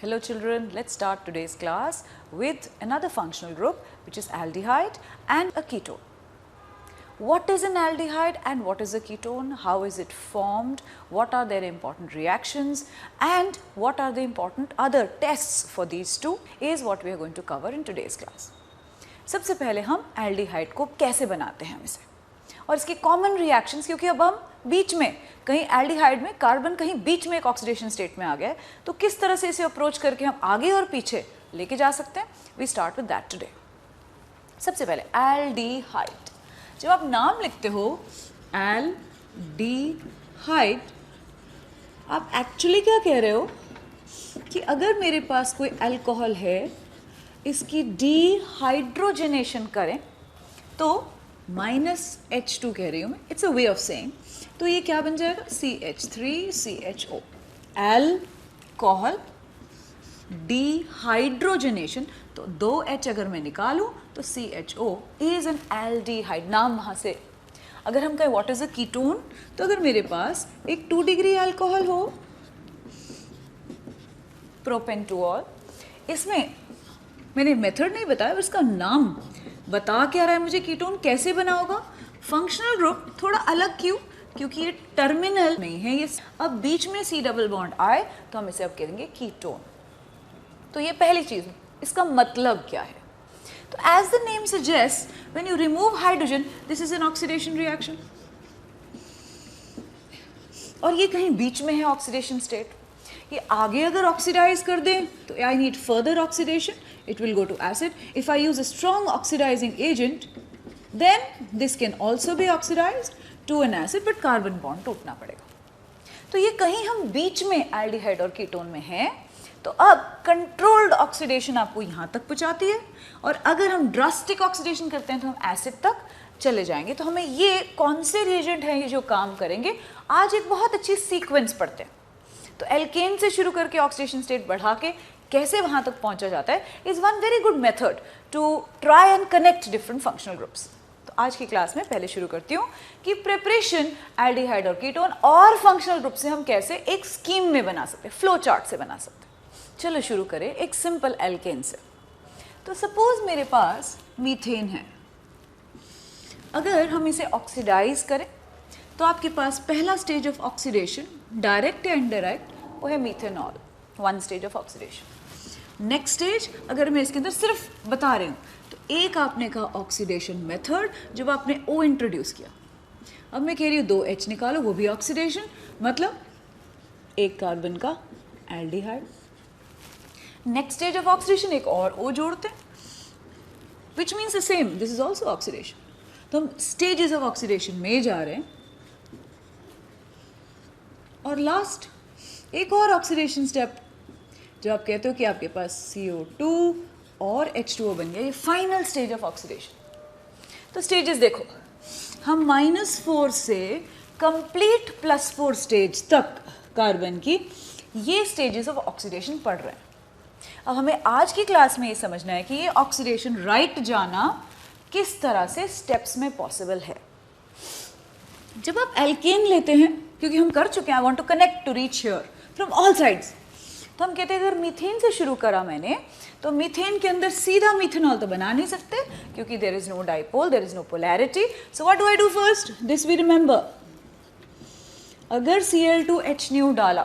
Hello children, let's start today's class with another functional group which is aldehyde and a ketone. What is an aldehyde and what is a ketone? How is it formed? What are their important reactions and what are the important other tests for these two is what we are going to cover in today's class. सबसे पहले हम aldehyde को कैसे बनाते हैं इसे और इसकी कॉमन रिएक्शंस, क्योंकि अब हम बीच में कहीं एल्डिहाइड में कार्बन कहीं बीच में एक ऑक्सीडेशन स्टेट में आ गया है, तो किस तरह से इसे अप्रोच करके हम आगे और पीछे लेके जा सकते हैं, we start with that today. सबसे पहले एल्डिहाइड. जब आप नाम लिखते हो एल्डिहाइड, आप एक्चुअली क्या कह रहे हो कि अगर मेरे पास कोई अल्कोहल है, इसकी डिहाइड्रोजनेशन करें तो -H2 कह रही हूँ मैं, it's a way of saying. तो ये क्या बन जाएगा? CH3CHO. अल्कोहल डिहाइड्रोजनेशन, तो 2H अगर मैं निकालूं तो CHO इज एन एल्डिहाइड. नाम वहाँ से. अगर हम कहें व्हाट इज अ कीटोन, तो अगर मेरे पास एक 2 डिग्री अल्कोहल हो, प्रोपेंटोल, इसमें मैंने मेथड नहीं बताया, इसका नाम बता क्या रहा है मुझे, कीटोन कैसे बना होगा. फंक्शनल ग्रुप थोड़ा अलग क्यों? क्योंकि ये टर्मिनल नहीं है, ये अब बीच में C डबल बॉन्ड आए तो हम इसे अब कहेंगे कीटोन. तो ये पहली चीज है. इसका मतलब क्या है? तो as the name suggest, when you remove hydrogen, this is an oxidation reaction. और ये कहीं बीच में है ऑक्सीडेशन स्टेट. ये आगे अगर ऑक्सीडाइज कर दें तो I need further oxidation, it will go to acid. If I use a strong oxidizing agent, then this can also be oxidized to an acid, but carbon bond टूटना पड़ेगा. तो ये कहीं हम बीच में एल्डिहाइड और कीटोन में हैं. तो अब कंट्रोल्ड ऑक्सीडेशन आपको यहाँ तक पहुँचाती है, और अगर हम ड्रास्टिक ऑक्सीडेशन करते हैं तो हम एसिड तक चले जाएंगे. तो हमें ये कौन से रिएजेंट हैं ये जो काम करेंगे, आज एक बहुत अच्छी सीक्वेंस पढ़ते हैं. तो एल्केन से शुरू करके ऑक्सीडेशन स्टेट बढ़ा के कैसे वहां तक पहुंचा जाता है is one very good method to try and connect different functional groups. तो आज की क्लास में पहले शुरू करती हूँ कि प्रिपरेशन एल्डिहाइड और कीटोन और फंक्शनल ग्रुप से हम कैसे एक स्कीम में बना सकते हैं, फ्लो चार्ट से बना सकते हैं. चलो शुरू करें एक सिंपल एल्केन से. तो सपोज मेरे पास मीथेन है. अगर हम इसे ऑक्सीडाइज करें तो आपके पास पहला स्टेज ऑफ ऑक्सीडेशन, डायरेक्ट या इनडायरेक्ट, वो है methanol, one stage of oxidation. Next stage अगर मैं इसके अंदर सिर्फ बता रही हूँ, तो एक आपने कहा ऑक्सीडेशन मेथड, जब आपने O इंट्रोड्यूस किया. अब मैं कह रही हूँ 2H निकालो, वो भी ऑक्सीडेशन, मतलब एक कार्बन का aldehyde. Next stage of oxidation एक और O जोड़ते हैं, which means the same, this is also oxidation. तो हम स्टेजेस ऑफ ऑक्सीडेशन में जा रहे हैं. और लास्ट एक और ऑक्सीडेशन स्टेप, जो आप कहते हो कि आपके पास CO2 और H2O बन गया, ये फाइनल स्टेज ऑफ ऑक्सीडेशन. तो स्टेजेस देखो, हम -4 से कंप्लीट +4 स्टेज तक कार्बन की ये स्टेजेस ऑफ ऑक्सीडेशन पढ़ रहे हैं. अब हमें आज की क्लास में ये समझना है कि ये ऑक्सीडेशन राइट जाना किस तरह से स्टेप्स में पॉसिबल है. जब आप एल्केन लेते हैं, क्योंकि हम कर चुके हैं, I want to connect to reach here from all sides, तो हम कहते हैं अगर मीथेन से शुरू करा मैंने, तो मीथेन के अंदर सीधा मीथेनॉल तो बना नहीं सकते, क्योंकि there is no dipole, there is no polarity. So what do I do first? This we remember. अगर Cl2H न्यू डाला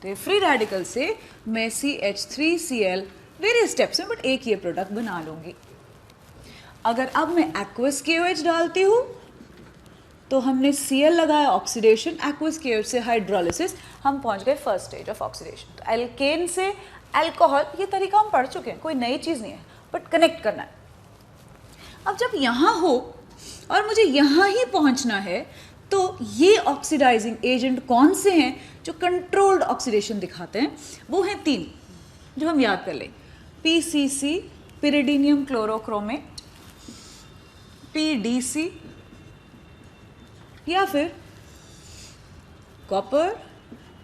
तो ये फ्री रेडिकल से मैं CH3Cl वेरियस स्टेप्स में बट एक ये प्रोडक्ट बना लूंगी. अगर अब मैं एक्वस KOH डालती हूँ तो हमने Cl लगाया ऑक्सीडेशन, एक्वस KOH से हाइड्रोलिसिस, हम पहुंच गए फर्स्ट स्टेज ऑफ ऑक्सीडेशन. तो एल्केन से अल्कोहल, ये तरीका हम पढ़ चुके हैं, कोई नई चीज़ नहीं है, बट कनेक्ट करना है. अब जब यहाँ हो और मुझे यहाँ ही पहुँचना है, तो ये ऑक्सीडाइजिंग एजेंट कौन से हैं जो कंट्रोल्ड ऑक्सीडेशन दिखाते हैं? वो हैं 3 जो हम याद कर लें. PCC, पिरिडीनियम क्लोरोक्रोमेट, PDC, या फिर कॉपर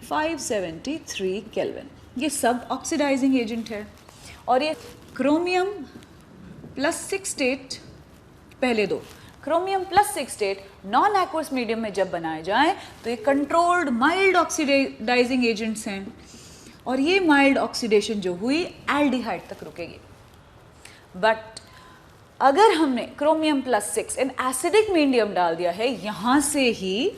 573 केल्विन. ये सब ऑक्सीडाइजिंग एजेंट है. और ये क्रोमियम +6 स्टेट, पहले 2 chromium +6 state non aqueous medium में जब बनाए जाएं तो ये कंट्रोल्ड माइल्ड ऑक्सीडाइजिंग एजेंट्स हैं. और ये माइल्ड ऑक्सीडेशन जो हुई एल्डिहाइड तक रुकेगी। बट अगर हमने क्रोमियम +6 इन एसिडिक मीडियम डाल दिया है यहाँ से ही,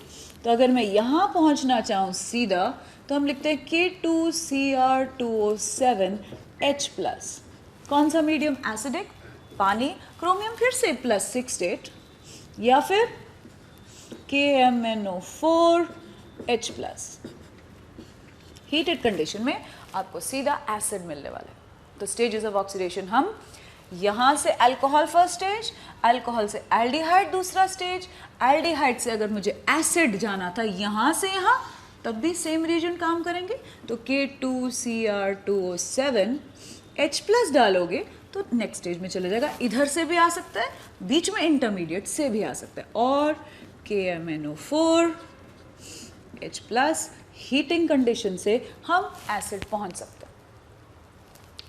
तो अगर मैं यहाँ पहुँचना चाहूँ सीधा, तो हम लिखते हैं K2Cr2O7H+। कौन सा मीडियम? एसिडिक, पानी, क्रोमियम फिर से +6 स्टेट, या फिर KMnO4H+। हीटेड कंडीशन में आपको सीधा एसिड मिलने वाला है। तो स्टेजेस ऑफ ऑक्सीडेशन हम यहाँ से अल्कोहल फर्स्ट स्टेज, अल्कोहल से एल्डिहाइड दूसरा स्टेज, एल्डिहाइड से अगर मुझे एसिड जाना था यहाँ से यहाँ, तब भी सेम रीजन काम करेंगे। तो K2Cr2O7H+ डालोगे तो नेक्स्ट स्टेज में चले जाएगा। इधर से भी आ सकता है, बीच में इंटरमीडिएट से भी आ सकता है, और KMnO4H+ हीटिंग कंडीशन से हम एसिड पहुंच सकते हैं।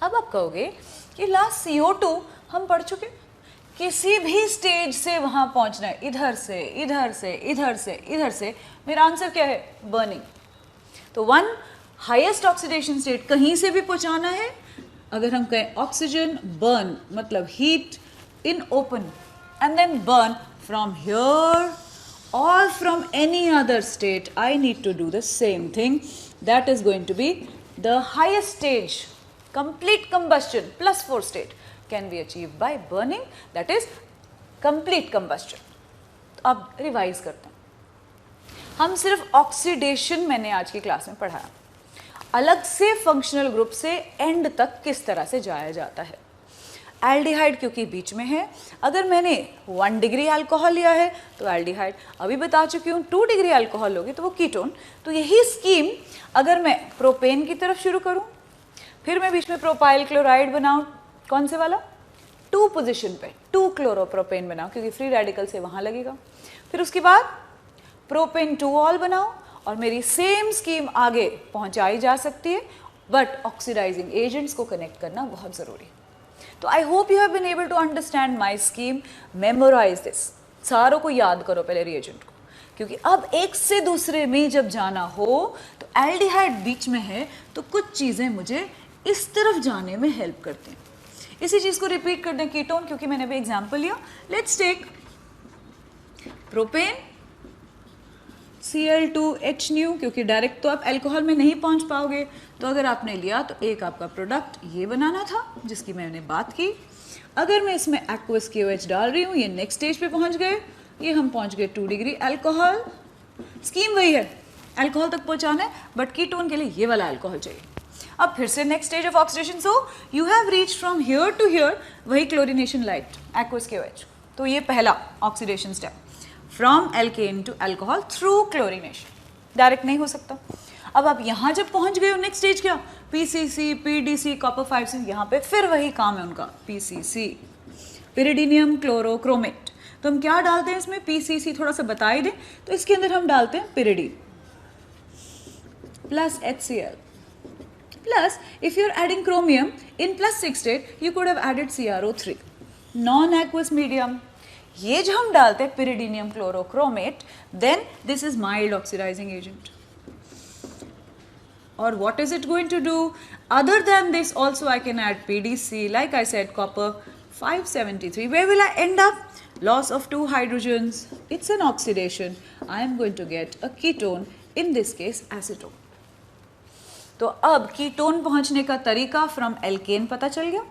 अब आप कहोगे कि लास्ट CO2 हम पढ़ चुके, किसी भी स्टेज से वहां पहुंचना है, इधर से इधर से इधर से इधर से, मेरा आंसर क्या है? बर्निंग। तो वन हाईएस्ट ऑक्सीडेशन स्टेट कहीं से भी पहुंचाना है। अगर हम कहें ऑक्सीजन बर्न मतलब heat in open and then burn from here or from any other state, I need to do the same thing. That is going to be the highest stage. Complete combustion +4 state can be achieved by burning, that is complete combustion. तो अब revise करते हैं। हम सिर्फ oxidation मैंने आज की class में पढ़ाया, अलग से फंक्शनल ग्रुप से एंड तक किस तरह से जाया जाता है। एल्डिहाइड क्योंकि बीच में है, अगर मैंने 1 डिग्री अल्कोहल लिया है तो एल्डिहाइड, अभी बता चुकी हूँ 2 डिग्री अल्कोहल लोगे तो वो कीटोन। तो यही स्कीम अगर मैं प्रोपेन की तरफ शुरू करूँ, फिर मैं बीच में प्रोपाइल क्लोराइड बनाऊँ, कौन से वाला? 2 पोजिशन पे 2 क्लोरोप्रोपेन बनाऊँ क्योंकि फ्री रेडिकल से वहाँ लगेगा। फिर उसके बाद प्रोपेन 2 ऑल बनाऊँ और मेरी सेम स्कीम आगे पहुँचाई जा सकती है, बट ऑक्सीडाइजिंग एजेंट्स को कनेक्ट करना बहुत ज़रूरी है। तो I hope you have been able to understand my scheme, memorise this, सारों को याद करो पहले रिएजेंट को, क्योंकि अब एक से दूसरे में जब जाना हो तो एल्डिहाइड बीच में है तो कुछ चीज़ें मुझे इस तरफ जाने में हेल्प करती हैं। इसी चीज़ को रिपीट कर दें कीटोन, क्योंकि मैंने अभी एग्जाम्पल लिया। लेट्स टेक प्रोपेन Cl2H न्यू, क्योंकि डायरेक्ट तो आप अल्कोहल में नहीं पहुंच पाओगे, तो अगर आपने लिया तो एक आपका प्रोडक्ट ये बनाना था जिसकी मैंने बात की। अगर मैं इसमें एक्वस KOH डाल रही हूँ, ये नेक्स्ट स्टेज पे पहुंच गए, ये हम पहुंच गए 2 डिग्री अल्कोहल। स्कीम वही है, अल्कोहल तक पहुंचाना है, बट कीटोन के लिए ये वाला अल्कोहल चाहिए। अब फिर से next stage of oxidation, so you have reach from here to here, वही क्लोरीनेशन लाइट एक्वस KOH। तो ये पहला oxidation step, from alkane to alcohol through chlorination, direct नहीं हो सकता। अब आप यहाँ जब पहुँच गए हो, नेक्स्ट स्टेज क्या? PCC, PDC, कॉपर 5 यहाँ पे फिर वही काम है उनका, PCC पिरिडीनियम क्लोरोक्रोमेट। तो हम क्या डालते हैं इसमें? PCC थोड़ा सा बता ही दें, तो इसके अंदर हम डालते हैं pyridine plus HCl plus, if you are adding chromium in +6 state, you could have added CrO3, non aqueous medium. ये जो हम डालते हैं pyridinium chlorochromate, then this is mild oxidising agent. और what is it going to do? Other than this also I can add PDC, like I said, copper 573. Where will I end up? Loss of 2 hydrogens. It's an oxidation. I am going to get a ketone, in this case acetone. तो अब ketone पहुंचने का तरीका from alkene पता चल गया,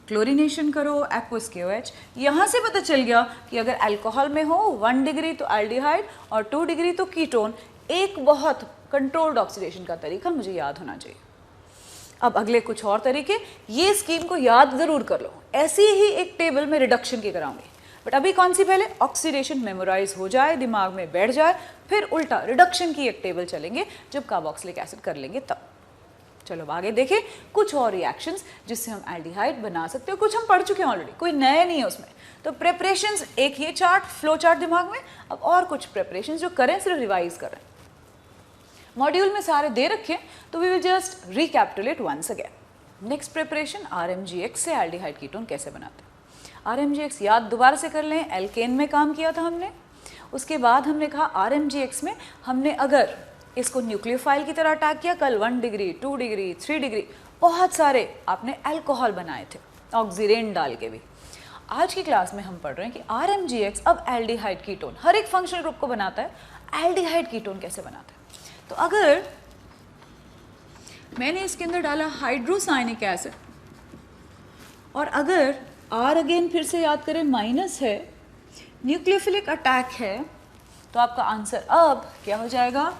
chlorination करो aqueous KOH। यहाँ से पता चल गया कि अगर अल्कोहल में हो 1 डिग्री तो एल्डिहाइड और 2 डिग्री तो कीटोन। एक बहुत कंट्रोल्ड ऑक्सीडेशन का तरीका मुझे याद होना चाहिए। अब अगले कुछ और तरीके, ये स्कीम को याद ज़रूर कर लो, ऐसी ही एक टेबल में रिडक्शन की कराऊंगी, बट अभी कौन सी? पहले ऑक्सीडेशन मेमोराइज हो जाए, दिमाग में बैठ जाए, फिर उल्टा रिडक्शन की एक टेबल चलेंगे जब कार्बोक्सिलिक एसिड कर लेंगे तब। चलो आगे देखें कुछ और रिएक्शंस जिससे हम एल्डिहाइड बना सकते हो। कुछ हम पढ़ चुके हैं ऑलरेडी, कोई नया नहीं है उसमें। तो प्रेपरेशंस, एक ये चार्ट, फ्लो चार्ट दिमाग में, अब और कुछ प्रेपरेशंस जो करें सिर्फ रिवाइज करें। मॉड्यूल में सारे दे रखे, तो we will just recapitulate once again. Next preparation, RMGX से एल्डिहाइड कीटोन कैसे बनाते हैं। RMGX याद दोबारा से कर लें, एल्केन में काम किया था हमने। उसके बाद हमने कहा RMGX में हमने अगर इसको न्यूक्लियोफाइल की तरह अटैक किया, कल 1 डिग्री 2 डिग्री 3 डिग्री बहुत सारे आपने अल्कोहल बनाए थे ऑक्सीरेन डाल के भी। आज की क्लास में हम पढ़ रहे हैं कि RMGX अब एल्डिहाइड कीटोन हर एक फंक्शनल ग्रुप को बनाता है, एल्डिहाइड कीटोन कैसे बनाता है। तो अगर मैंने इसके अंदर डाला हाइड्रोसाइनिक एसिड और अगर R अगेन फिर से याद करें माइनस है, न्यूक्लियोफिलिक अटैक है, तो आपका आंसर अब क्या हो जाएगा,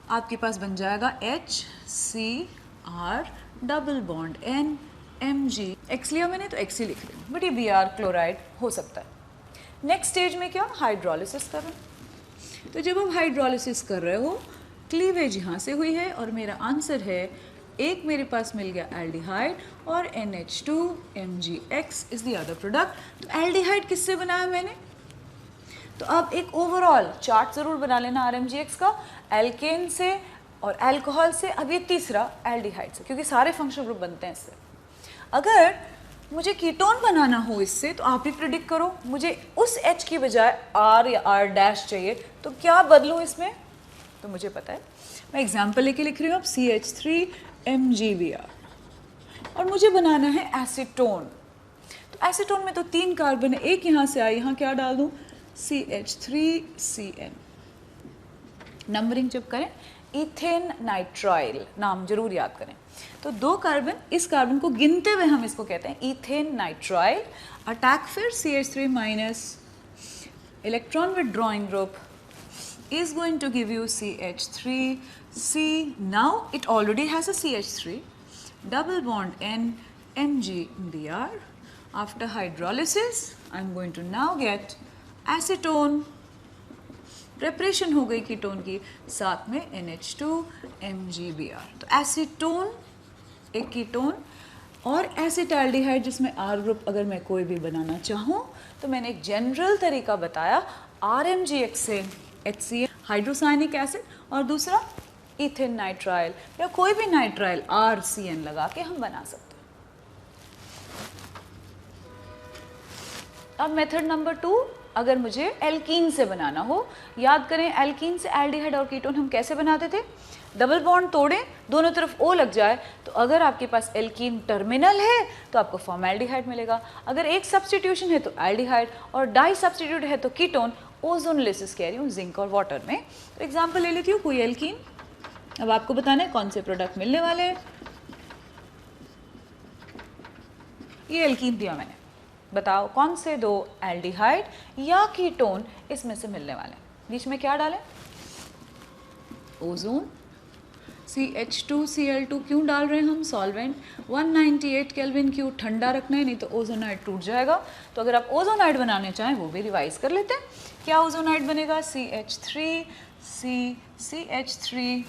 आपके पास बन जाएगा HCr double bond N Mg। X लिया मैंने तो X ही लिख रही हूँ, बट ये Br क्लोराइड हो सकता है। नेक्स्ट स्टेज में क्या, हाइड्रोलिसिस कर रहे हैं। तो जब आप हाइड्रोलिसिस कर रहे हो, क्लीवेज यहाँ से हुई है और मेरा आंसर है एक मेरे पास मिल गया एल्डिहाइड और NH2 MgX is the other product. तो एल्डिहाइड किससे बनाया मैंने, तो अब एक ओवरऑल चार्ट जरूर बना लेना RMGX का, एल्केन से और अल्कोहल से, अब ये तीसरा एल्डिहाइड से, क्योंकि सारे फंक्शनल ग्रुप बनते हैं इससे। अगर मुझे कीटोन बनाना हो इससे तो आप ही प्रिडिक्ट करो, मुझे उस H की बजाय R या R डैश चाहिए तो क्या बदलूं इसमें, तो मुझे पता है, मैं एग्जाम्पल लेके लिख रही हूँ अब CH3 MgBr और मुझे बनाना है एसीटोन। तो एसीटोन में तो 3 कार्बन है, एक यहाँ से आए, यहाँ क्या डाल दूँ CH3CN। नंबरिंग जब करें इथेन नाइट्राइल, नाम जरूर याद करें। तो 2 कार्बन, इस कार्बन को गिनते हुए हम इसको कहते हैं इथेन नाइट्राइल। अटैक फिर CH3 minus, electron withdrawing group is going to give you CH3C. Now it already has a CH3, double bond N MgBr. After hydrolysis I'm going to now get acetone. Preparation हो गई ketone की, साथ में NH2 MgBr। तो acetone एक ketone और acetaldehyde जिसमें R group अगर मैं कोई भी बनाना चाहूँ तो मैंने एक जनरल तरीका बताया, RMGX से HCl हाइड्रोसाइनिक एसिड और दूसरा इथेन नाइट्राइल या कोई भी नाइट्राइल RCN लगा के हम बना सकते हैं। अब मेथड नंबर 2, अगर मुझे एल्कीन से बनाना हो, याद करें एल्कीन से एल्डिहाइड और कीटोन हम कैसे बनाते थे, डबल बॉन्ड तोड़ें, दोनों तरफ O लग जाए, तो अगर आपके पास एल्कीन टर्मिनल है तो आपको फॉर्मल्डिहाइड मिलेगा, अगर एक सब्स्टिट्यूशन है तो एल्डिहाइड और डाई सब्स्टिट्यूट है तो कीटोन। ओजोनोलिसिस कह रही हूँ जिंक और वाटर में। तो एग्जाम्पल ले लेती हूँ कोई एल्कीन, अब आपको बताना है कौन से प्रोडक्ट मिलने वाले हैं। ये एल्कीन दिया मैंने, बताओ कौन से 2 एल्डिहाइड या कीटोन इसमें से मिलने वाले हैं। बीच में क्या डालें, ओजोन, CH2Cl2 क्यों डाल रहे हैं हम, सॉल्वेंट, 198 केल्विन क्यों, ठंडा रखना है नहीं तो ओजोनाइड टूट जाएगा। तो अगर आप ओजोनाइड बनाने चाहें वो भी रिवाइज कर लेते हैं। क्या ओजोनाइड बनेगा, CH3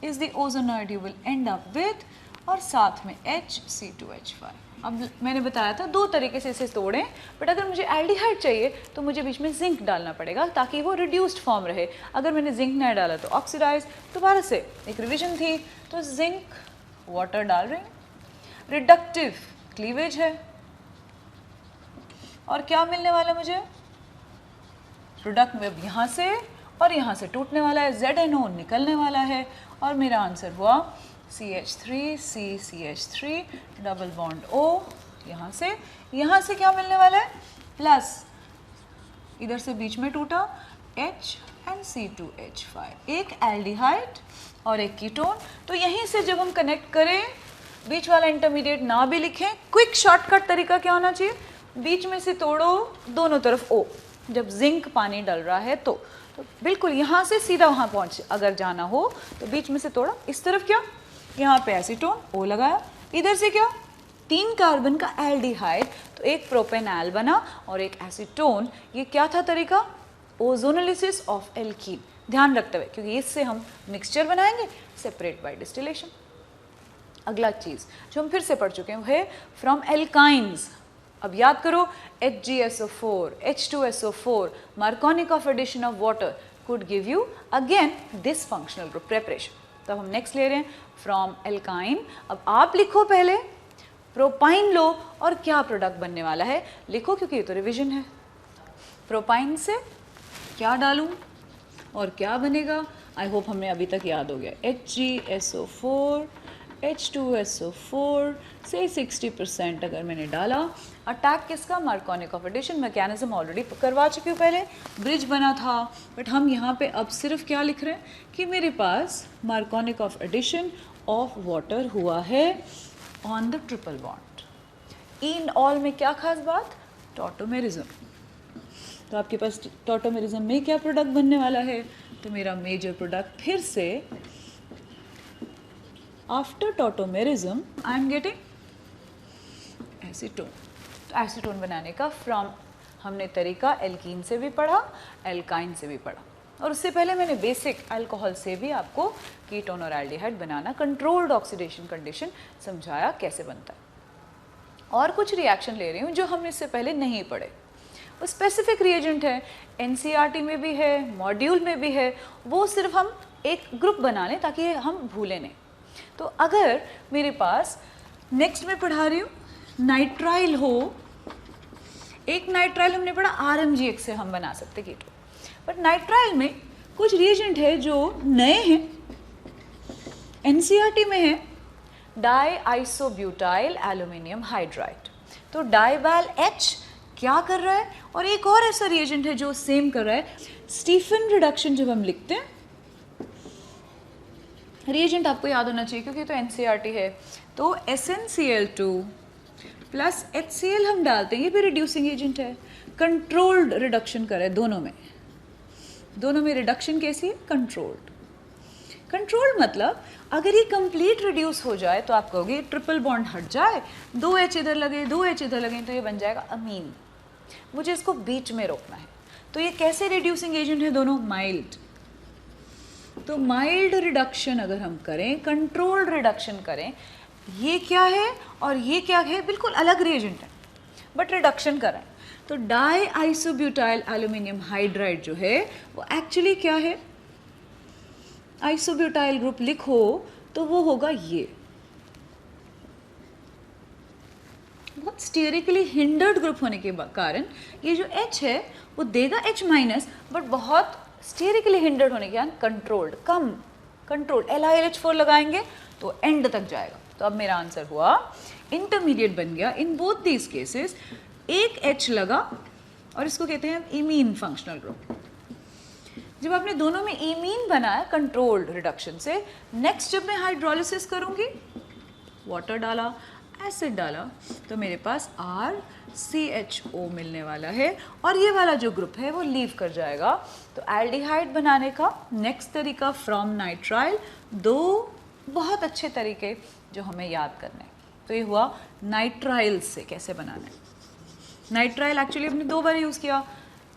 is the ozonide you will and up with, और साथ में HC2H5। अब मैंने बताया था 2 तरीके से इसे तोड़ें, बट अगर मुझे एल्डिहाइड चाहिए तो मुझे बीच में जिंक डालना पड़ेगा ताकि वो रिड्यूस्ड फॉर्म रहे। अगर मैंने जिंक नहीं डाला तो ऑक्सीडाइज। दोबारा से एक रिवीजन थी, तो जिंक वाटर डाल रहे हैं, रिडक्टिव क्लीवेज है, और क्या मिलने वाला है मुझे, प्रोडक्ट में यहाँ से और यहाँ से टूटने वाला है, ZNO निकलने वाला है, और मेरा आंसर हुआ CH3CCH3 डबल बॉन्ड O। यहाँ से क्या मिलने वाला है, प्लस इधर से बीच में टूटा H एंड C2H5, एक एल्डिहाइड और एक कीटोन। तो यहीं से जब हम कनेक्ट करें, बीच वाला इंटरमीडिएट ना भी लिखें, क्विक शॉर्टकट तरीका क्या होना चाहिए, बीच में से तोड़ो, दोनों तरफ O, जब जिंक पानी डल रहा है तो बिल्कुल यहाँ से सीधा वहाँ पहुँचे, अगर जाना हो तो बीच में से तोड़ा, इस तरफ क्या, यहाँ पे एसीटोन O लगाया, इधर से क्या, 3 कार्बन का एल्डिहाइड, तो एक प्रोपेनॉल बना और एक एसीटोन। ये क्या था तरीका, ओजोनोलिसिस ऑफ एल्कीन, ध्यान रखते हुए, क्योंकि इससे हम मिक्सचर बनाएंगे सेपरेट बाय डिस्टिलेशन। अगला चीज़ जो हम फिर से पढ़ चुके हैं वो है फ्रॉम एल्काइंस। अब याद करो, HgSO4, H2SO4, Markovnikov of addition of water could give you again this functional group preparation। तो हम नेक्स्ट ले रहे हैं फ्रॉम एल्काइन। अब आप लिखो पहले, प्रोपाइन लो और क्या प्रोडक्ट बनने वाला है लिखो, क्योंकि ये तो रिवीजन है। प्रोपाइन से क्या डालूं, और क्या बनेगा, आई होप हमें अभी तक याद हो गया, HgSO4 H2SO4 से 60% अगर मैंने डाला। अटैक किसका, Markovnikov of addition. Mechanism already करवा चुकी हूँ पहले, ब्रिज बना था, बट हम यहाँ पे अब सिर्फ क्या लिख रहे हैं कि मेरे पास Markovnikov of addition of water हुआ है on the triple bond. In all में क्या खास बात, टॉटोमेरिज्म। तो आपके पास टॉटोमेरिज्म में क्या प्रोडक्ट बनने वाला है, तो मेरा मेजर प्रोडक्ट फिर से after tautomerism I am getting acetone. तो एसीटोन बनाने का फ्रॉम हमने तरीका एल्कीन से भी पढ़ा, एल्काइन से भी पढ़ा, और उससे पहले मैंने बेसिक अल्कोहल से भी आपको कीटोन और एल्डिहाइड बनाना कंट्रोल्ड ऑक्सीडेशन कंडीशन समझाया कैसे बनता है। और कुछ रिएक्शन ले रही हूँ जो हमने इससे पहले नहीं पढ़े, वो स्पेसिफिक रिएजेंट है, एनसीईआरटी में भी है, मॉड्यूल में भी है, वो सिर्फ हम एक ग्रुप बना लें ताकि हम भूलें नहीं। तो अगर मेरे पास नेक्स्ट में पढ़ा रही हूँ नाइट्राइल हो, एक नाइट्राइल हमने पढ़ा RMGX से हम बना सकते कीटोन, बट नाइट्राइल में कुछ रिएजेंट है जो नए हैं, एनसीईआरटी में है, डाई आइसोब्यूटाइल एल्यूमिनियम हाइड्राइड। तो डाइवैल H क्या कर रहा है, और एक और ऐसा रिएजेंट है जो सेम कर रहा है, स्टीफन रिडक्शन जब हम लिखते हैं, रिएजेंट आपको याद होना चाहिए क्योंकि तो एनसीईआरटी है, तो SnCl2 प्लस HCl हम डालते हैं, ये भी रिड्यूसिंग एजेंट है, कंट्रोल्ड रिडक्शन कर रहा है दोनों में रिडक्शन कैसी है, कंट्रोल्ड। कंट्रोल्ड मतलब अगर ये कंप्लीट रिड्यूस हो जाए तो आप कहोगे ट्रिपल बॉन्ड हट जाए, 2 H इधर लगे 2 H इधर लगे तो ये बन जाएगा अमीन। मुझे इसको बीच में रोकना है, तो ये कैसे रिड्यूसिंग एजेंट है दोनों, माइल्ड। तो माइल्ड रिडक्शन अगर हम करें, कंट्रोल्ड रिडक्शन करें, ये क्या है और ये क्या है, बिल्कुल अलग रिएजेंट है बट रिडक्शन करें, तो डाई आइसोब्यूटाइल एल्यूमिनियम हाइड्राइड जो है वो एक्चुअली क्या है, आइसोब्यूटाइल ग्रुप लिखो तो वो होगा ये, बहुत स्टीरिकली हिंडर्ड ग्रुप होने के कारण ये जो H है वो देगा H माइनस, बट बहुत स्टीरिकली हिंडर्ड होने के कारण कंट्रोल्ड, कम कंट्रोल्ड, LiLH4 लगाएंगे तो एंड तक जाएगा। तो अब मेरा आंसर हुआ इंटरमीडिएट बन गया इन बोथ दीज केसेस, एक H लगा और इसको कहते हैं इमीन फंक्शनल ग्रुप। जब आपने दोनों में इमीन बनाया कंट्रोल्ड रिडक्शन से, नेक्स्ट जब मैं हाइड्रोलिसिस करूंगी, वाटर डाला, एसिड डाला, तो मेरे पास RCHO मिलने वाला है और ये वाला जो ग्रुप है वो लीव कर जाएगा। तो एल्डिहाइड बनाने का नेक्स्ट तरीका फ्रॉम नाइट्राइल, दो बहुत अच्छे तरीके जो हमें याद करने हैं। तो ये हुआ नाइट्राइल से कैसे बनाना है। नाइट्राइल एक्चुअली हमने 2 बार यूज़ किया,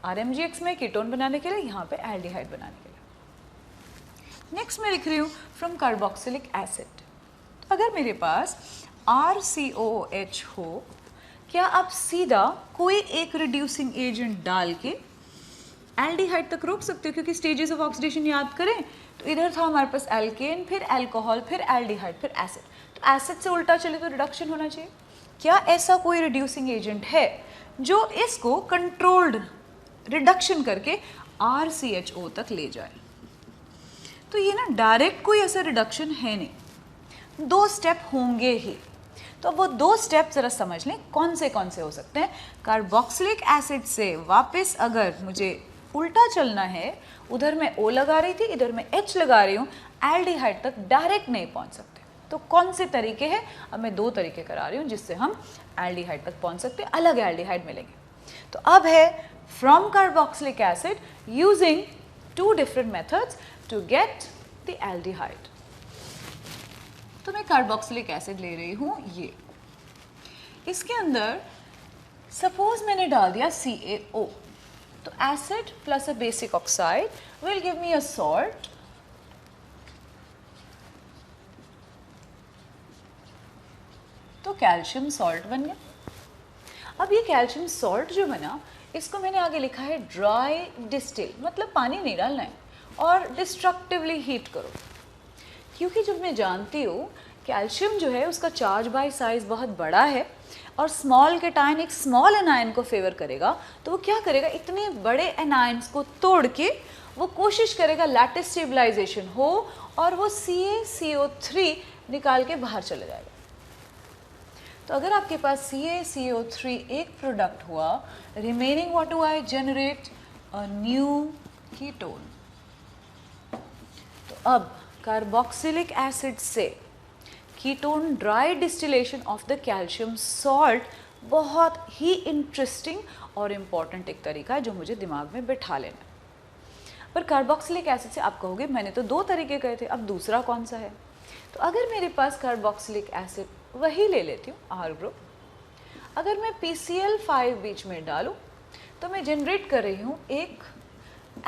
RMGX में कीटोन बनाने के लिए, यहाँ पे एल्डिहाइड बनाने के लिए। नेक्स्ट मैं लिख रही हूँ फ्रॉम कार्बोक्सिलिक एसिड। तो अगर मेरे पास RCOH हो, क्या आप सीधा कोई एक रिड्यूसिंग एजेंट डाल के एल्डिहाइड तक रोक सकते हो, क्योंकि स्टेजेस ऑफ ऑक्सीडेशन याद करें तो इधर था हमारे पास एल्केन, फिर अल्कोहल, फिर एल्डिहाइड, फिर एसिड। तो एसिड से उल्टा चले तो रिडक्शन होना चाहिए। क्या ऐसा कोई रिड्यूसिंग एजेंट है जो इसको कंट्रोल्ड रिडक्शन करके RCHO तक ले जाए? तो ये ना डायरेक्ट कोई ऐसा रिडक्शन है नहीं, 2 स्टेप होंगे ही। तो वो 2 स्टेप जरा समझ लें कौन से हो सकते हैं। कार्बोक्सिलिक एसिड से वापस अगर मुझे उल्टा चलना है, उधर मैं O लगा रही थी, इधर मैं H लगा रही हूँ, एल्डिहाइड तक डायरेक्ट नहीं पहुँच सकते। तो कौन से तरीके हैं? अब मैं 2 तरीके करा रही हूँ जिससे हम एल्डिहाइड तक पहुँच सकते हैं, अलग एल्डिहाइड मिलेंगे। तो अब है from carboxylic acid using 2 different methods to get the aldehyde. तो मैं कार्बोक्सिलिक एसिड ले रही हूँ, ये इसके अंदर सपोज मैंने डाल दिया CaO, तो acid plus a basic oxide will give me a salt, तो कैल्शियम सॉल्ट बन गया। अब ये कैल्शियम सॉल्ट जो बना, इसको मैंने आगे लिखा है ड्राई डिस्टिल, मतलब पानी नहीं डालना है और डिस्ट्रक्टिवली हीट करो, क्योंकि जब मैं जानती हूँ कैल्शियम जो है उसका चार्ज बाय साइज बहुत बड़ा है और स्मॉल केटायन एक स्मॉल एनायन को फेवर करेगा, तो वो क्या करेगा, इतने बड़े एनायंस को तोड़ के वो कोशिश करेगा लैटिस स्टेबलाइजेशन हो और वो CaCO3 निकाल के बाहर चले जाएगा। तो अगर आपके पास CaCO3 एक प्रोडक्ट हुआ, remaining what do I generate? A new ketone. तो अब कार्बोक्सिलिक एसिड से ketone dry distillation of the calcium salt बहुत ही इंटरेस्टिंग और इम्पॉर्टेंट एक तरीका है जो मुझे दिमाग में बैठा लेना। पर कार्बोक्सिलिक एसिड से आप कहोगे मैंने तो 2 तरीके कहे थे, अब दूसरा कौन सा है? तो अगर मेरे पास कार्बोक्सिलिक एसिड वही ले लेती हूँ R ग्रुप, अगर मैं PCl5 बीच में डालूँ तो मैं जनरेट कर रही हूँ एक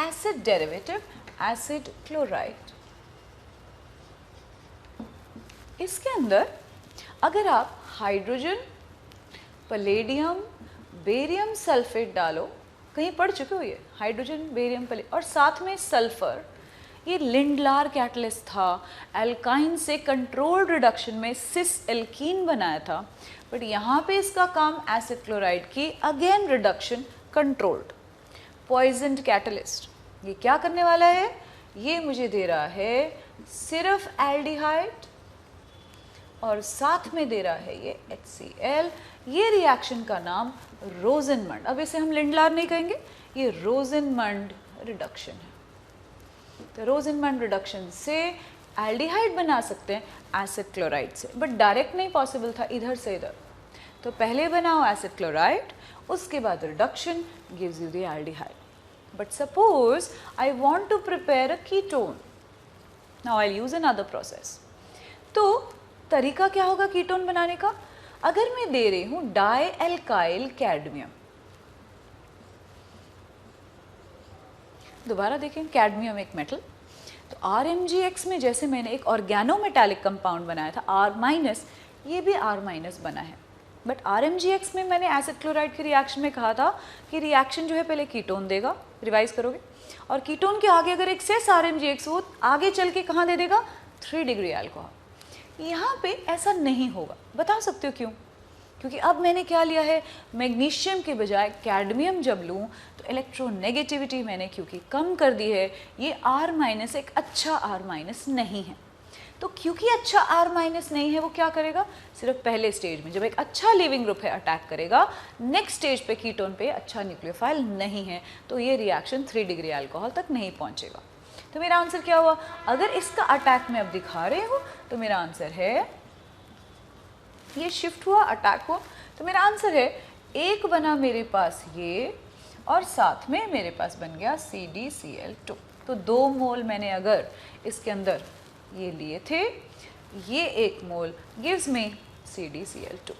एसिड डेरिवेटिव एसिड क्लोराइड। इसके अंदर अगर आप हाइड्रोजन, पैलेडियम, बेरियम सल्फेट डालो, कहीं पढ़ चुके हो ये हाइड्रोजन, बेरियम, और साथ में सल्फर, ये लिंडलार कैटलिस्ट था, एल्काइन से कंट्रोल्ड रिडक्शन में सिस एल्कीन बनाया था, बट यहाँ पे इसका काम एसिड क्लोराइड की अगेन रिडक्शन कंट्रोल्ड। पॉइजन्ड कैटलिस्ट ये क्या करने वाला है? ये मुझे दे रहा है सिर्फ एल्डिहाइड और साथ में दे रहा है ये HCl। ये रिएक्शन का नाम रोज़नमंड, अब इसे हम लिंडलार नहीं कहेंगे, ये रोज़नमंड रिडक्शन है। तो रोज़नमंड रिडक्शन से एल्डिहाइड बना सकते हैं एसिड क्लोराइड से, बट डायरेक्ट नहीं पॉसिबल था इधर से इधर। तो पहले बनाओ एसिड क्लोराइड, उसके बाद reduction gives you the aldehyde. But suppose I want to prepare a ketone, now I will use another process. तो तरीका क्या होगा कीटोन बनाने का? अगर मैं दे रही हूं डाई एल्काइल कैडमियम, दोबारा देखें कैडमियम एक मेटल, तो RMgX में जैसे मैंने एक ऑर्गेनोमेटालिक कंपाउंड बनाया था R-, ये भी R- बना है, बट RMgX में मैंने एसिड क्लोराइड की रिएक्शन में कहा था कि रिएक्शन जो है पहले कीटोन देगा, रिवाइज करोगे, और कीटोन के आगे अगर एक्सेस RMgX वो आगे चल के कहाँ दे देगा? 3 डिग्री अल्कोहल। यहाँ पे ऐसा नहीं होगा, बता सकते हो क्यों? क्योंकि अब मैंने क्या लिया है, मैग्नीशियम के बजाय कैडमियम जब लूँ तो इलेक्ट्रोनेगेटिविटी मैंने क्योंकि कम कर दी है, ये R- एक अच्छा R- नहीं है। तो क्योंकि अच्छा R- नहीं है, वो क्या करेगा? सिर्फ पहले स्टेज में जब एक अच्छा लिविंग ग्रुप है अटैक करेगा, नेक्स्ट स्टेज पे कीटोन पे अच्छा न्यूक्लियोफाइल नहीं है, तो ये रिएक्शन 3 डिग्री अल्कोहल तक नहीं पहुँचेगा। तो मेरा आंसर क्या हुआ? अगर इसका अटैक मैं अब दिखा रही हूँ तो मेरा आंसर है, ये शिफ्ट हुआ, अटैक हुआ, तो मेरा आंसर है एक बना मेरे पास ये और साथ में मेरे पास बन गया CdCl2। तो 2 मोल मैंने अगर इसके अंदर ये लिए थे, ये 1 मोल गिव्स मी CdCl2।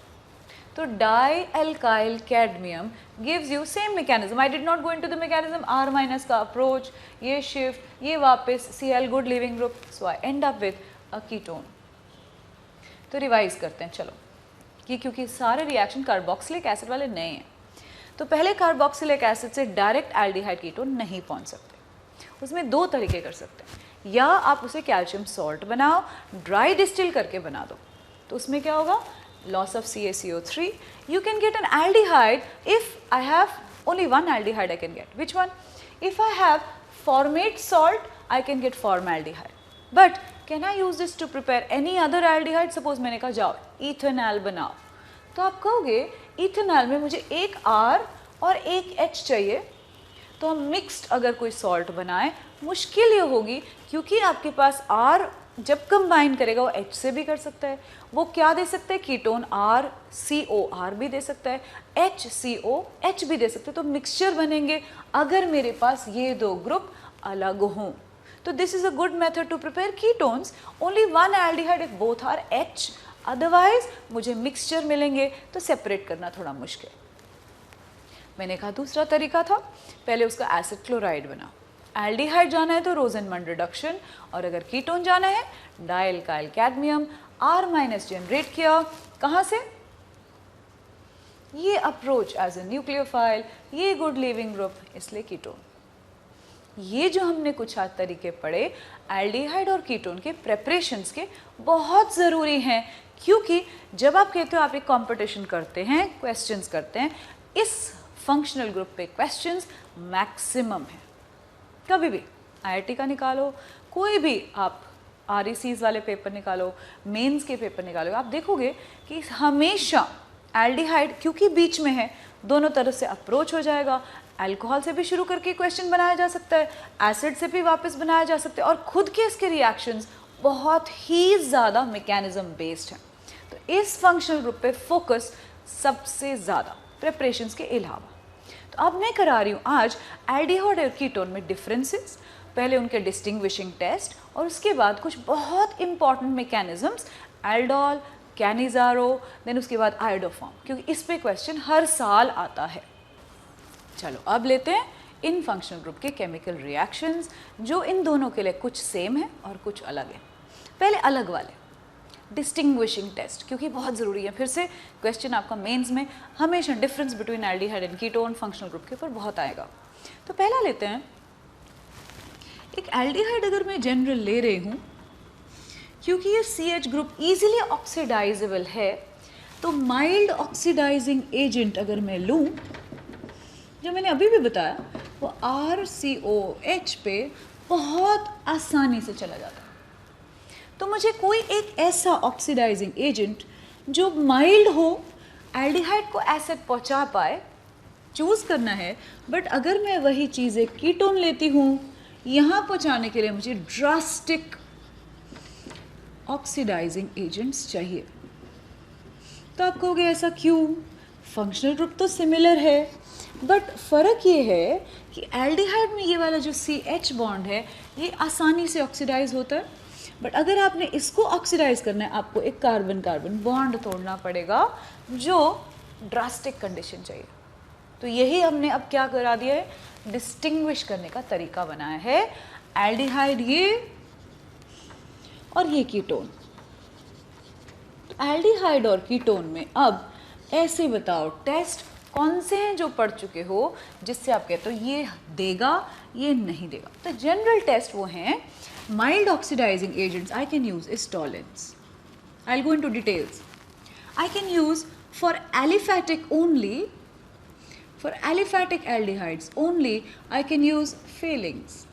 तो dialkyl cadmium gives you same mechanism, I did not go into the mechanism, R- का अप्रोच, ये शिफ्ट, ये वापस Cl good leaving group, so I end up with a ketone. तो revise करते हैं चलो, कि क्योंकि सारे रिएक्शन कार्बोक्सिलिक एसिड वाले नए हैं, तो पहले कार्बोक्सिलिक एसिड से डायरेक्ट एल्डिहाइड कीटोन नहीं पहुंच सकते, उसमें 2 तरीके कर सकते हैं, या आप उसे कैल्शियम सॉल्ट बनाओ, ड्राई डिस्टिल करके बना दो, तो उसमें क्या होगा? Loss of CaCO3, you can get an aldehyde if I have only one aldehyde I can get. Which one? If I have formate salt, I can get formaldehyde. But can I use this to prepare any other aldehyde? Suppose मैंने कहा जाओ ethanol बनाओ, तो आप कहोगे ethanol में मुझे एक R और एक H चाहिए, तो हम मिक्स्ड अगर कोई सॉल्ट बनाए, मुश्किल ये होगी क्योंकि आपके पास R जब कंबाइन करेगा वो H से भी कर सकता है, वो क्या दे सकता है? कीटोन RCOR भी दे सकता है, HCOH भी दे सकते हैं, तो मिक्सचर बनेंगे अगर मेरे पास ये 2 ग्रुप अलग हों। तो this is a good method to prepare ketones, only one aldehyde if both are H, otherwise मुझे मिक्सचर मिलेंगे तो सेपरेट करना थोड़ा मुश्किल। मैंने कहा दूसरा तरीका था, पहले उसका एसिड क्लोराइड बना, एल्डिहाइड जाना है तो रोज़नमंड रिडक्शन, और अगर कीटोन जाना है डाइएल्काइल कैडमियम, R- जनरेट किया, कहाँ से? ये अप्रोच एज ए न्यूक्लियोफाइल, ये गुड लिविंग ग्रुप, इसलिए कीटोन। ये जो हमने कुछ आज तरीके पढ़े एल्डिहाइड और कीटोन के प्रेपरेशंस के, बहुत ज़रूरी हैं, क्योंकि जब आप कहते हो आप एक कॉम्पिटिशन करते हैं, क्वेश्चंस करते हैं, इस फंक्शनल ग्रुप पे क्वेश्चंस मैक्सिमम है कभी भी। IIT का निकालो, कोई भी आप RECs वाले पेपर निकालो, मेंस के पेपर निकालो, आप देखोगे कि हमेशा एल्डिहाइड क्योंकि बीच में है, दोनों तरफ से अप्रोच हो जाएगा। अल्कोहल से भी शुरू करके क्वेश्चन बनाया जा सकता है, एसिड से भी वापस बनाया जा सकता है, और खुद के इसके रिएक्शंस बहुत ही ज़्यादा मैकेनिज्म बेस्ड हैं। तो इस फंक्शनल ग्रुप पे फोकस सबसे ज़्यादा प्रिपरेशंस के अलावा। तो अब मैं करा रही हूँ आज एल्डिहाइड और कीटोन में डिफरेंसेस, पहले उनके डिस्टिंग्विशिंग टेस्ट, और उसके बाद कुछ बहुत important mechanisms, aldol, Cannizzaro, then उसके बाद आयोडोफॉर्म, क्योंकि इस पे क्वेश्चन हर साल आता है। चलो अब लेते हैं इन फंक्शनल ग्रुप के केमिकल रिएक्शंस, जो इन दोनों के लिए कुछ सेम है और कुछ अलग है। पहले अलग वाले डिस्टिंग्विशिंग टेस्ट, क्योंकि बहुत ज़रूरी है। फिर से क्वेश्चन आपका मेंस में हमेशा difference between aldehyde and ketone functional group के ऊपर बहुत आएगा। तो पहला लेते हैं, एक एल्डिहाइड अगर मैं जनरल ले रही हूँ, क्योंकि ये CH ग्रुप इजीली ऑक्सीडाइजेबल है, तो माइल्ड ऑक्सीडाइजिंग एजेंट अगर मैं लूँ, जो मैंने अभी भी बताया, वो RCOH पे बहुत आसानी से चला जाता है। तो मुझे कोई एक ऐसा ऑक्सीडाइजिंग एजेंट जो माइल्ड हो, एल्डिहाइड को एसिड पहुंचा पाए, चूज़ करना है। बट अगर मैं वही चीज़ें कीटोन लेती हूँ, यहाँ पहुंचाने के लिए मुझे ड्रास्टिक ऑक्सीडाइजिंग एजेंट्स चाहिए। तो आप कहोगे ऐसा क्यों? फंक्शनल ग्रुप तो सिमिलर है, बट फ़र्क ये है कि एल्डिहाइड में ये वाला जो CH बॉन्ड है ये आसानी से ऑक्सीडाइज होता है, बट अगर आपने इसको ऑक्सीडाइज करना है, आपको एक कार्बन कार्बन बॉन्ड तोड़ना पड़ेगा, जो ड्रास्टिक कंडीशन चाहिए। तो यही हमने अब क्या करा दिया है, डिस्टिंग्विश करने का तरीका बनाया है, एल्डिहाइड ये और ये कीटोन। तो एल्डिहाइड और कीटोन में अब ऐसे बताओ टेस्ट कौन से हैं जो पढ़ चुके हो, जिससे आप कहते हो ये देगा ये नहीं देगा। तो जनरल टेस्ट वो हैं, mild oxidizing agents I can use is tollens. I'll go into details. I can use for aliphatic only, for aliphatic aldehydes only I can use phalings.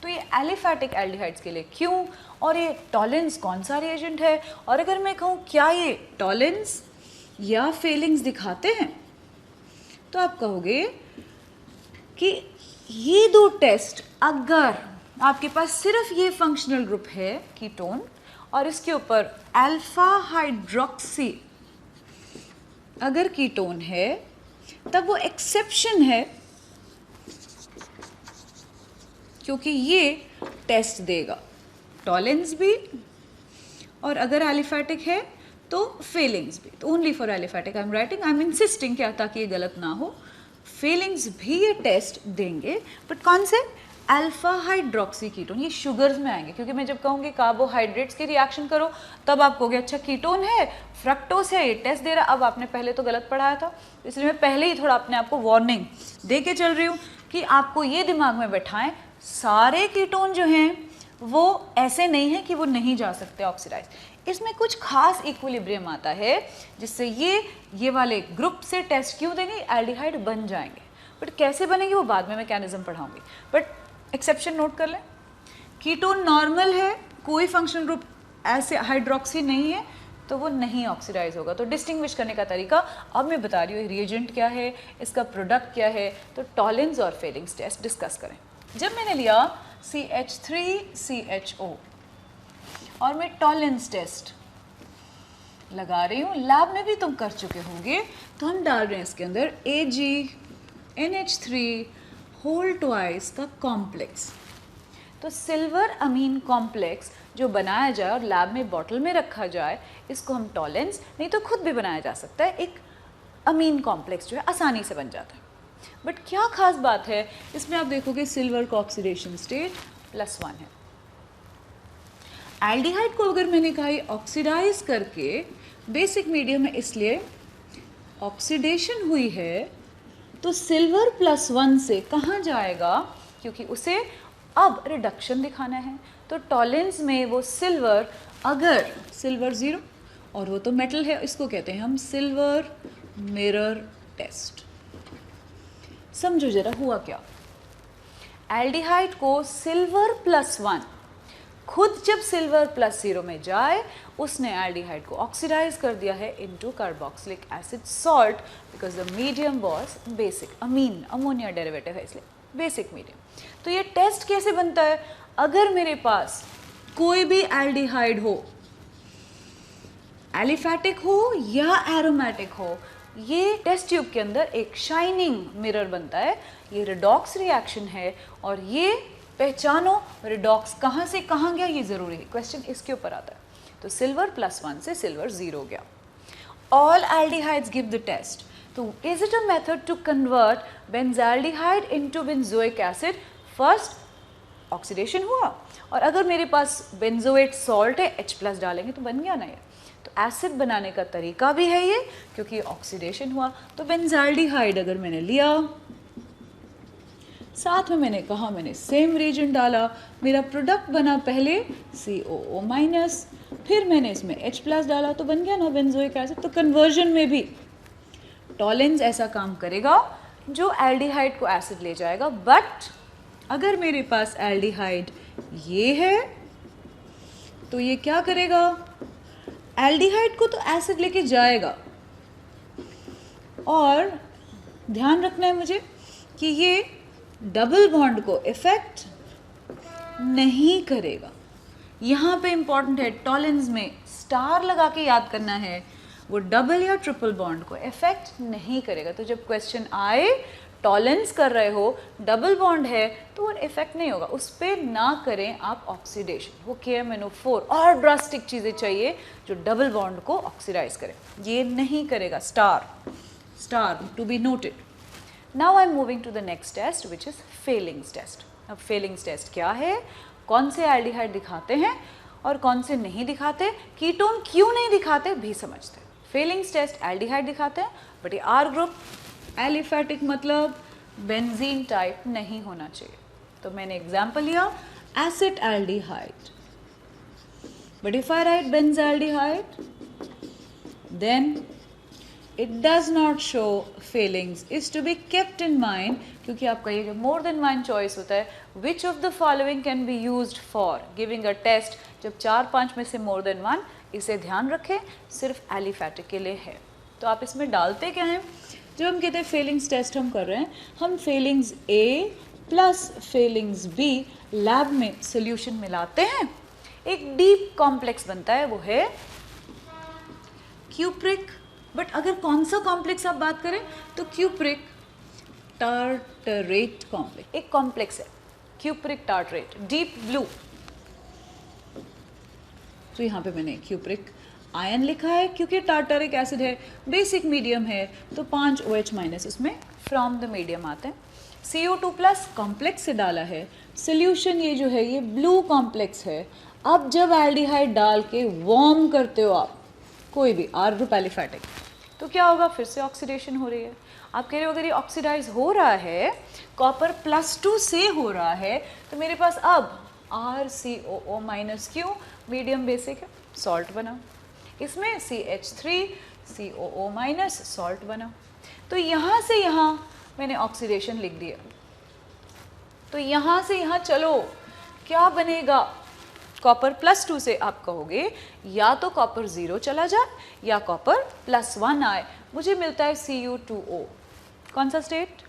तो ये एलिफैटिक एल्डिहाइड्स के लिए क्यों, और ये टॉलेंस कौन सा रिएजेंट है, और अगर मैं कहूँ क्या ये टॉलेंस या फेलिंग्स दिखाते हैं, तो आप कहोगे कि ये दो टेस्ट, अगर आपके पास सिर्फ ये फंक्शनल ग्रुप है कीटोन और इसके ऊपर अल्फा हाइड्रोक्सी अगर कीटोन है, तब वो एक्सेप्शन है, क्योंकि ये टेस्ट देगा टॉलेंस भी, और अगर एलिफैटिक है तो फेलिंग्स भी। तो only for aliphatic I am writing, I am insisting क्या, ताकि ये गलत ना हो, फेलिंग्स भी ये टेस्ट देंगे, बट कौन से, अल्फा हाइड्रोक्सी कीटोन, ये शुगर्स में आएंगे। क्योंकि मैं जब कहूँगी कार्बोहाइड्रेट्स की रिएक्शन करो, तब आप कहोगे अच्छा कीटोन है, फ्रक्टोस है, ये टेस्ट दे रहा। अब आपने पहले तो गलत पढ़ाया था, इसलिए मैं पहले ही थोड़ा अपने आप को वार्निंग दे के चल रही हूँ कि आपको ये दिमाग में बैठाएं, सारे कीटोन जो हैं वो ऐसे नहीं है कि वो नहीं जा सकते ऑक्सीडाइज। इसमें कुछ खास इक्विलिब्रियम आता है, जिससे ये वाले ग्रुप से टेस्ट क्यों देंगे, एल्डिहाइड बन जाएंगे। बट कैसे बनेंगे वो बाद में मैकेनिज्म पढ़ाऊंगी। बट एक्सेप्शन नोट कर लें, कीटोन नॉर्मल है, कोई फंक्शनल ग्रुप ऐसे हाइड्रोक्सी नहीं है, तो वो नहीं ऑक्सीडाइज होगा। तो डिस्टिंग्विश करने का तरीका अब मैं बता रही हूँ, रिएजेंट क्या है, इसका प्रोडक्ट क्या है। तो टॉलेंस और फेलिंग्स टेस्ट डिस्कस करें। जब मैंने लिया CH3CHO और मैं टॉलेंस टेस्ट लगा रही हूँ, लैब में भी तुम कर चुके होंगे, तो हम डाल रहे हैं इसके अंदर AgNH3 होल ट्वाइस का कॉम्प्लेक्स। तो सिल्वर अमीन कॉम्प्लेक्स जो बनाया जाए और लैब में बॉटल में रखा जाए, इसको हम टॉलेंस, नहीं तो खुद भी बनाया जा सकता है, एक अमीन कॉम्प्लेक्स जो है आसानी से बन जाता है। बट क्या खास बात है इसमें, आप देखोगे सिल्वर का ऑक्सीडेशन स्टेट +1 है। एल्डिहाइड को अगर मैंने कहा ऑक्सीडाइज करके बेसिक मीडियम में, इसलिए ऑक्सीडेशन हुई है, तो सिल्वर +1 से कहाँ जाएगा, क्योंकि उसे अब रिडक्शन दिखाना है। तो टॉलेंस में वो सिल्वर, अगर सिल्वर 0 और वो तो मेटल है, इसको कहते हैं हम सिल्वर मिरर टेस्ट। समझो जरा हुआ क्या, एल्डिहाइड को सिल्वर +1, खुद जब सिल्वर +0 में जाए उसने एल्डिहाइड को ऑक्सीडाइज कर दिया है into carboxylic acid salt, because the medium was basic amine, ammonia derivative है इसलिए बेसिक मीडियम। तो ये टेस्ट कैसे बनता है? अगर मेरे पास कोई भी एल्डिहाइड हो, एलिफैटिक हो या एरोमेटिक हो, ये टेस्ट ट्यूब के अंदर एक शाइनिंग मिरर बनता है। ये रिडॉक्स रिएक्शन है और ये पहचानो रिडॉक्स कहाँ से कहाँ गया, ये जरूरी है, क्वेश्चन इसके ऊपर आता है। तो सिल्वर +1 से सिल्वर 0 गया। All aldehydes give the test. तो is it a method to convert benzaldehyde into benzoic acid? First oxidation हुआ, और अगर मेरे पास बेंजोएट सॉल्ट है H+ डालेंगे तो बन गया ना ये। तो एसिड बनाने का तरीका भी है ये, क्योंकि ऑक्सीडेशन हुआ। तो बेंजाल्डिहाइड अगर मैंने लिया, साथ में मैंने कहा मैंने सेम रिएजेंट डाला, मेरा प्रोडक्ट बना पहले COO-, फिर मैंने इसमें H+ डाला तो बन गया ना बेंजोइक एसिड। तो कन्वर्जन में भी टॉलेंस ऐसा काम करेगा जो एल्डिहाइड को एसिड ले जाएगा। बट अगर मेरे पास एल्डिहाइड ये है तो ये क्या करेगा? एल्डिहाइड को तो एसिड लेके जाएगा, और ध्यान रखना है मुझे कि ये डबल बॉन्ड को इफेक्ट नहीं करेगा। यहाँ पे इंपॉर्टेंट है, टॉलेंस में स्टार लगा के याद करना है, वो डबल या ट्रिपल बॉन्ड को इफेक्ट नहीं करेगा। तो जब क्वेश्चन आए टॉलेंस कर रहे हो, डबल बॉन्ड है, तो वो इफेक्ट नहीं होगा, उस पर ना करें आप ऑक्सीडेशन। वो KMnO4 और ड्रास्टिक चीज़ें चाहिए जो डबल बॉन्ड को ऑक्सीडाइज करें, ये नहीं करेगा। Star to be noted. Now I am moving to the next test which is Fehling's test. अब फेलिंग्स टेस्ट क्या है? कौन से एल्डिहाइड दिखाते हैं और कौन से नहीं दिखाते, कीटोन क्यों नहीं दिखाते भी समझते हैं। फेलिंग्स टेस्ट एल्डिहाइड दिखाते हैं, बट ये R ग्रुप एलिफैटिक मतलब बेंजीन टाइप नहीं होना चाहिए। तो मैंने एग्जाम्पल लिया acid aldehyde, but if I write benzaldehyde then it does not show failings is to be kept in mind, क्योंकि आपका ये more than one choice होता है, which of the following can be used for giving a test। जब 4-5 में से more than one, इसे ध्यान रखें, सिर्फ एलिफैटिक के लिए है। तो आप इसमें डालते क्या हैं? जब हम कहते हैं फेलिंग्स टेस्ट हम कर रहे हैं, हम Fehling's A plus Fehling's B lab में सोल्यूशन मिलाते हैं, एक डीप कॉम्प्लेक्स बनता है, वो है क्यूप्रिक। बट अगर कौन सा कॉम्प्लेक्स आप बात करें तो क्यूप्रिक टार्टरेट कॉम्प्लेक्स, एक कॉम्प्लेक्स है क्यूप्रिक टार्टरेट, डीप ब्लू। तो यहाँ पे मैंने क्यूप्रिक आयन लिखा है क्योंकि टार्टरिक एसिड है, बेसिक मीडियम है, तो 5 OH- उसमें फ्रॉम द मीडियम आते हैं। CO2+ कॉम्प्लेक्स से डाला है, सोल्यूशन ये जो है ये ब्लू कॉम्प्लेक्स है। अब जब एल्डिहाइड डाल के वार्म करते हो आप कोई भी R ग्रुप एलिफैटिक, तो क्या होगा? फिर से ऑक्सीडेशन हो रही है। आप कह रहे हो अगर ये ऑक्सीडाइज हो रहा है, कॉपर +2 से हो रहा है, तो मेरे पास अब RCOO- मीडियम बेसिक है, सॉल्ट बना, इसमें CH3COO- सॉल्ट बना। तो यहाँ से यहाँ मैंने ऑक्सीडेशन लिख दिया, तो यहाँ से यहाँ चलो क्या बनेगा? कॉपर +2 से आप कहोगे या तो कॉपर 0 चला जाए या कॉपर +1 आए, मुझे मिलता है Cu2O। कौन सा स्टेट?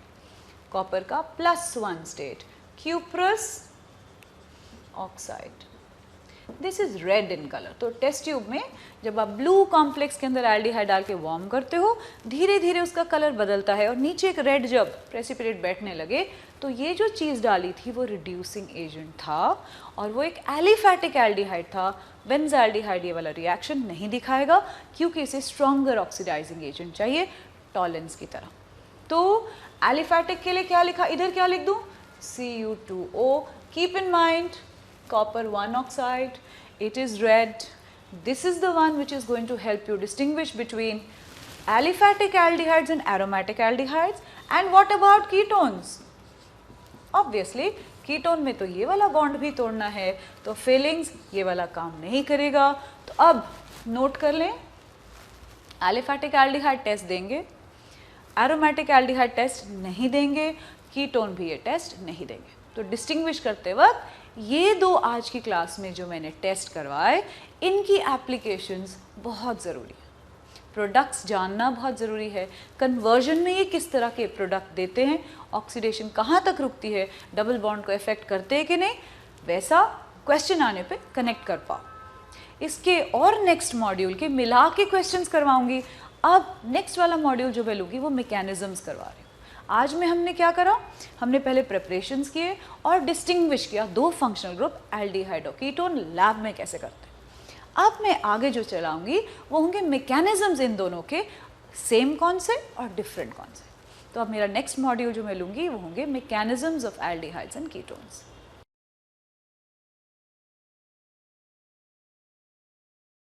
कॉपर का +1 state, cuprous oxide. This is red in colour. तो टेस्ट ट्यूब में जब आप ब्लू कॉम्प्लेक्स के अंदर एल्डिहाइड डाल के वार्म करते हो, धीरे धीरे उसका कलर बदलता है और नीचे एक रेड जब प्रेसिपिटेट बैठने लगे, तो ये जो चीज़ डाली थी वो रिड्यूसिंग एजेंट था और वो एक एलिफैटिक एल्डिहाइड था। बेंजाल्डिहाइड ये वाला रिएक्शन नहीं दिखाएगा क्योंकि इसे स्ट्रॉन्गर ऑक्सीडाइजिंग एजेंट चाहिए, टॉलेंस की तरह। तो एलिफैटिक के लिए क्या लिखा, इधर क्या लिख दूँ? Cu2O। Keep in mind copper 1 oxide, it is red. This is the one which is going to help you distinguish between aliphatic aldehydes and aromatic aldehydes. And what about ketones? Obviously ketone में तो ये वाला bond भी तोड़ना है, तो Fehling's ये वाला काम नहीं करेगा। तो अब नोट कर लें, एलिफैटिक एल्डिहाइड टेस्ट देंगे, एरोमेटिक एल्डिहाइड टेस्ट नहीं देंगे, कीटोन भी ये टेस्ट नहीं देंगे। तो डिस्टिंग्विश करते वक्त ये दो आज की क्लास में जो मैंने टेस्ट करवाए, इनकी एप्लीकेशंस बहुत ज़रूरी है। प्रोडक्ट्स जानना बहुत ज़रूरी है, कन्वर्जन में ये किस तरह के प्रोडक्ट देते हैं, ऑक्सीडेशन कहाँ तक रुकती है, डबल बॉन्ड को इफेक्ट करते हैं कि नहीं, वैसा क्वेश्चन आने पे कनेक्ट कर पाओ। इसके और नेक्स्ट मॉड्यूल के मिला के क्वेश्चंस करवाऊंगी। अब नेक्स्ट वाला मॉड्यूल जो मैं लूँगी वो मैकेनिज्म्स करवा रही हूँ। आज में हमने क्या करा, हमने पहले प्रिपरेशंस किए और डिस्टिंग्विश किया दो फंक्शनल ग्रुप एल्डिहाइड और कीटोन लैब में कैसे करते हैं। अब मैं आगे जो चलाऊंगी वो होंगे मैकेनिज्म्स इन दोनों के, सेम कॉन्सेप्ट और डिफरेंट कॉन्सेप्ट। तो अब मेरा नेक्स्ट मॉड्यूल जो मैं लूँगी वो होंगे mechanisms of aldehydes and ketones.